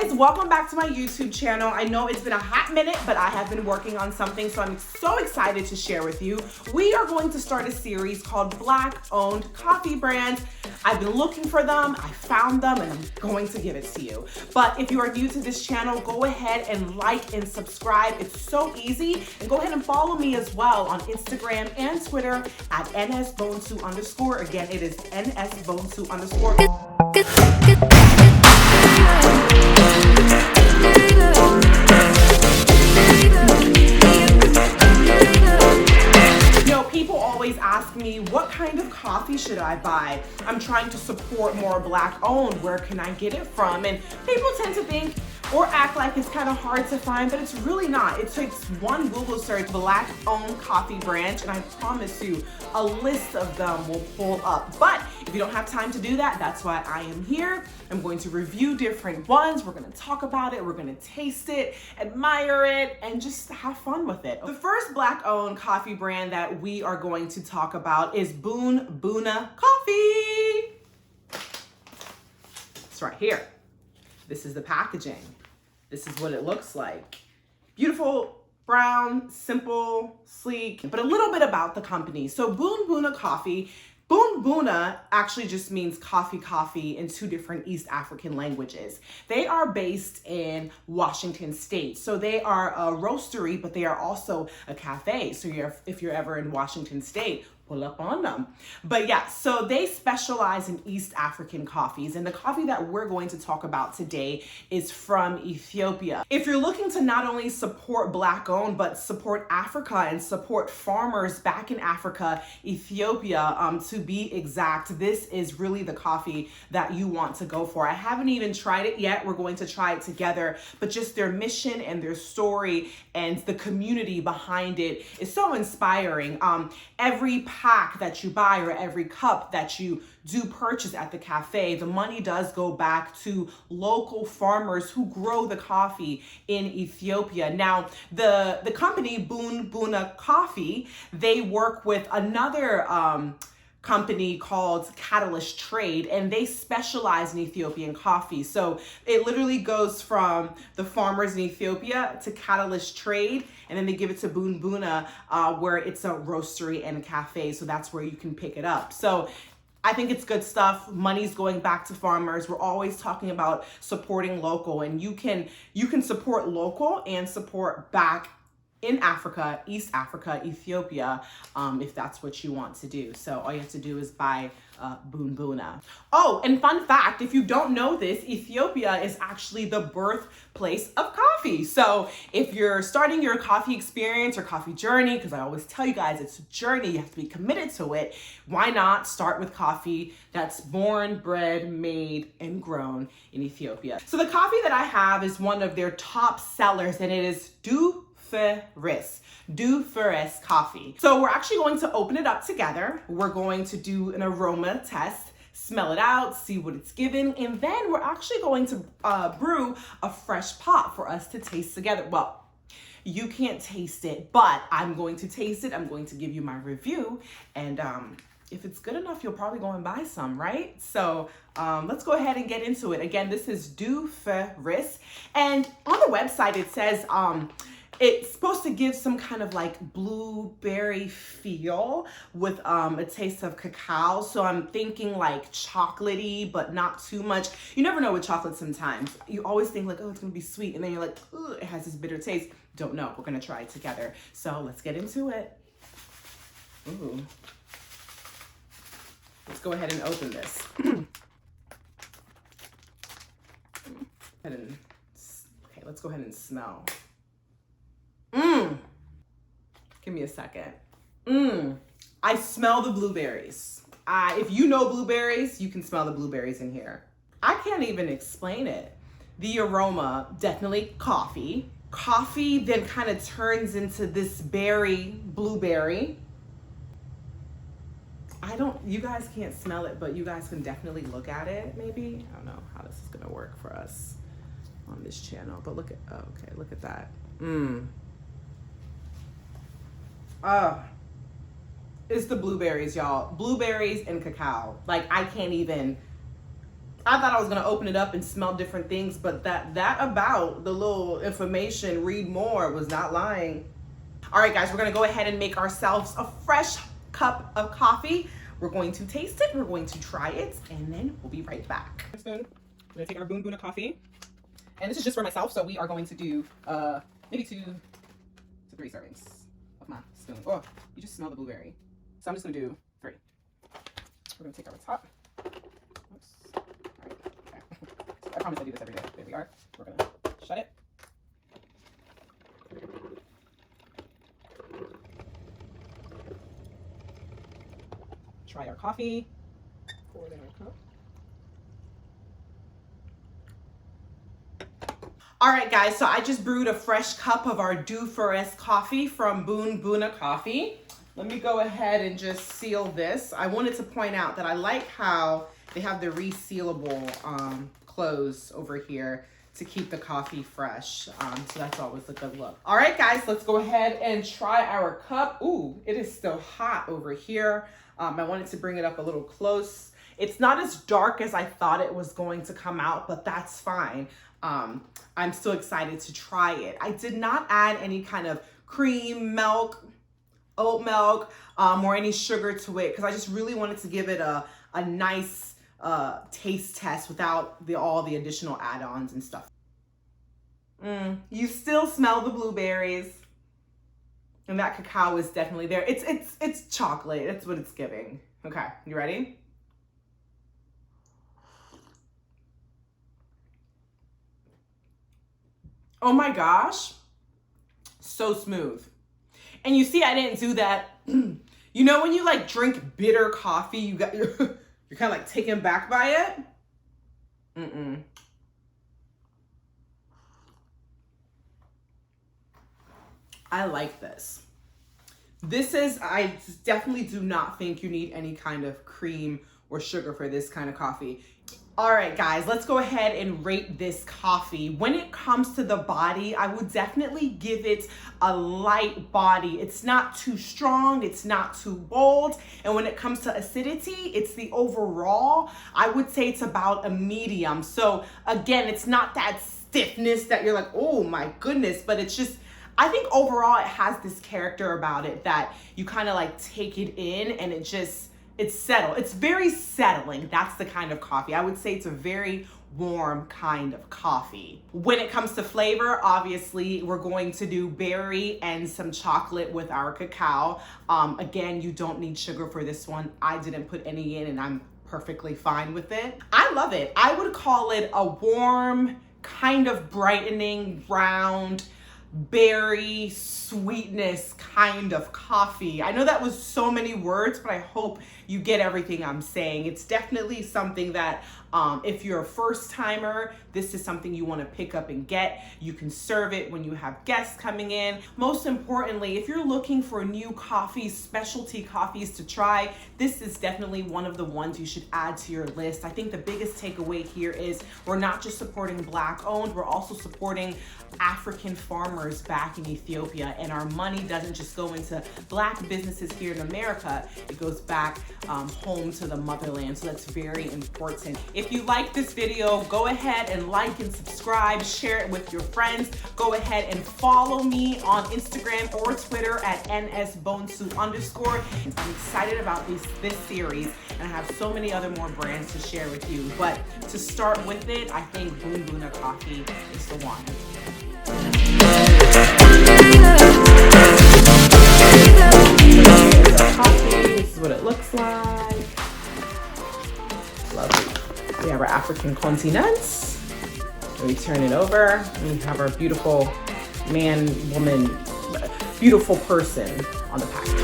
guys, welcome back to my YouTube channel. I know it's been a hot minute, but I have been working on something, so I'm so excited to share with you. We are going to start a series called Black-Owned Coffee Brands. I've been looking for them, I found them, and I'm going to give it to you. But if you are new to this channel, go ahead and like and subscribe. It's so easy. And go ahead and follow me as well on Instagram and Twitter at nsbone2_. Again, it is nsbone2_. People always ask me, what kind of coffee should I buy? I'm trying to support more Black-owned. Where can I get it from? And people tend to think or act like it's kind of hard to find, but it's really not. It takes one Google search, Black-owned coffee branch, and I promise you, a list of them will pull up. But if you don't have time to do that, that's why I am here. I'm going to review different ones. We're going to talk about it. We're going to taste it, admire it, and just have fun with it. The first Black-owned coffee brand that we are going to talk about is Boon Boona Coffee. It's right here. This is the packaging. This is what it looks like. Beautiful, brown, simple, sleek, but a little bit about the company. So Boon Boona Coffee, Boon Boona actually just means coffee in two different East African languages. They are based in Washington State. So they are a roastery, but they are also a cafe. So if you're ever in Washington State, pull up on them. But yeah, so they specialize in East African coffees, and the coffee that we're going to talk about today is from Ethiopia. If you're looking to not only support Black-owned, but support Africa and support farmers back in Africa, Ethiopia, to be exact, this is really the coffee that you want to go for. I haven't even tried it yet. We're going to try it together, but just their mission and their story and the community behind it is so inspiring. Every pack that you buy or every cup that you do purchase at the cafe, the money does go back to local farmers who grow the coffee in Ethiopia. Now, the company Boon Boona Coffee, they work with another company called Catalyst Trade, and they specialize in Ethiopian coffee. So it literally goes from the farmers in Ethiopia to Catalyst Trade, and then they give it to Boon Boona, where it's a roastery and a cafe. So that's where you can pick it up. So I think it's good stuff. Money's going back to farmers. We're always talking about supporting local, and you can support local and support back in Africa, East Africa, Ethiopia, if that's what you want to do. So all you have to do is buy Boon Boona. Oh, and fun fact, if you don't know this, Ethiopia is actually the birthplace of coffee. So if you're starting your coffee experience or coffee journey, because I always tell you guys it's a journey, you have to be committed to it, why not start with coffee that's born, bred, made, and grown in Ethiopia? So the coffee that I have is one of their top sellers, and it is Duferis coffee. So we're actually going to open it up together. We're going to do an aroma test, smell it out, see what it's given, and then we're actually going to brew a fresh pot for us to taste together. Well, you can't taste it, but I'm going to taste it. I'm going to give you my review, and if it's good enough, you'll probably go and buy some, right? So let's go ahead and get into it. Again, this is Duferis, and on the website it says it's supposed to give some kind of like blueberry feel with a taste of cacao. So I'm thinking like chocolatey, but not too much. You never know with chocolate sometimes. You always think like, oh, it's gonna be sweet. And then you're like, oh, it has this bitter taste. Don't know. We're gonna try it together. So let's get into it. Ooh. Let's go ahead and open this. Okay, let's go ahead and smell. Give me a second. I smell the blueberries. If you know blueberries, you can smell the blueberries in here. I can't even explain it. The aroma, definitely coffee. Coffee then kind of turns into this blueberry. You guys can't smell it, but you guys can definitely look at it, maybe. I don't know how this is gonna work for us on this channel, but look at that. It's the blueberries, y'all. Blueberries and cacao. Like, I can't even I thought I was gonna open it up and smell different things, but that about the little information, read more, was not lying. All right, guys, we're gonna go ahead and make ourselves a fresh cup of coffee. We're going to taste it, we're going to try it, and then we'll be right back. We're gonna take our Boon Boona coffee, and this is just for myself, so we are going to do maybe 2 to 3 servings of my spoon. Oh, you just smell the blueberry. So I'm just gonna do 3. We're gonna take our top. Oops. All right. Okay. I promise I do this every day. There we are. We're gonna shut it. Try our coffee. Pour it in our cup. All right, guys, so I just brewed a fresh cup of our Due for Us coffee from Boon Boona Coffee. Let me go ahead and just seal this. I wanted to point out that I like how they have the resealable close over here to keep the coffee fresh. So that's always a good look. All right, guys, let's go ahead and try our cup. Ooh, it is still hot over here. I wanted to bring it up a little close. It's not as dark as I thought it was going to come out, but that's fine. I'm still excited to try it. I did not add any kind of cream, milk, oat milk, or any sugar to it because I just really wanted to give it a nice taste test without all the additional add-ons and stuff. You still smell the blueberries, and that cacao is definitely there. It's chocolate. That's what it's giving. Okay, you ready? Oh my gosh, so smooth. And you see, I didn't do that. You know when you like drink bitter coffee, you're kind of like taken back by it? I like this. I definitely do not think you need any kind of cream or sugar for this kind of coffee. All right, guys, let's go ahead and rate this coffee. When it comes to the body, I would definitely give it a light body. It's not too strong, it's not too bold. And when it comes to acidity, it's the overall, I would say it's about a medium. So again, it's not that stiffness that you're like, oh my goodness, but it's just, I think overall it has this character about it that you kind of like take it in and it's settled. It's very settling. That's the kind of coffee. I would say it's a very warm kind of coffee. When it comes to flavor, obviously we're going to do berry and some chocolate with our cacao. Again, you don't need sugar for this one. I didn't put any in and I'm perfectly fine with it. I love it. I would call it a warm, kind of brightening, round, berry sweetness kind of coffee. I know that was so many words, but I hope you get everything I'm saying. It's definitely something that if you're a first timer, this is something you want to pick up and get. You can serve it when you have guests coming in. Most importantly, if you're looking for new coffees, specialty coffees to try, this is definitely one of the ones you should add to your list. I think the biggest takeaway here is we're not just supporting Black owned, we're also supporting African farmers back in Ethiopia, and our money doesn't just go into Black businesses here in America, it goes back home to the motherland. So that's very important. If you like this video, go ahead and like and subscribe, share it with your friends. Go ahead and follow me on Instagram or Twitter at nsbonsu_. I'm excited about this series, and I have so many other more brands to share with you. But to start with it, I think Boon Boona Coffee is the one. This is what it looks like. Lovely. We have our African continents. We turn it over. We have our beautiful man, woman, beautiful person on the package.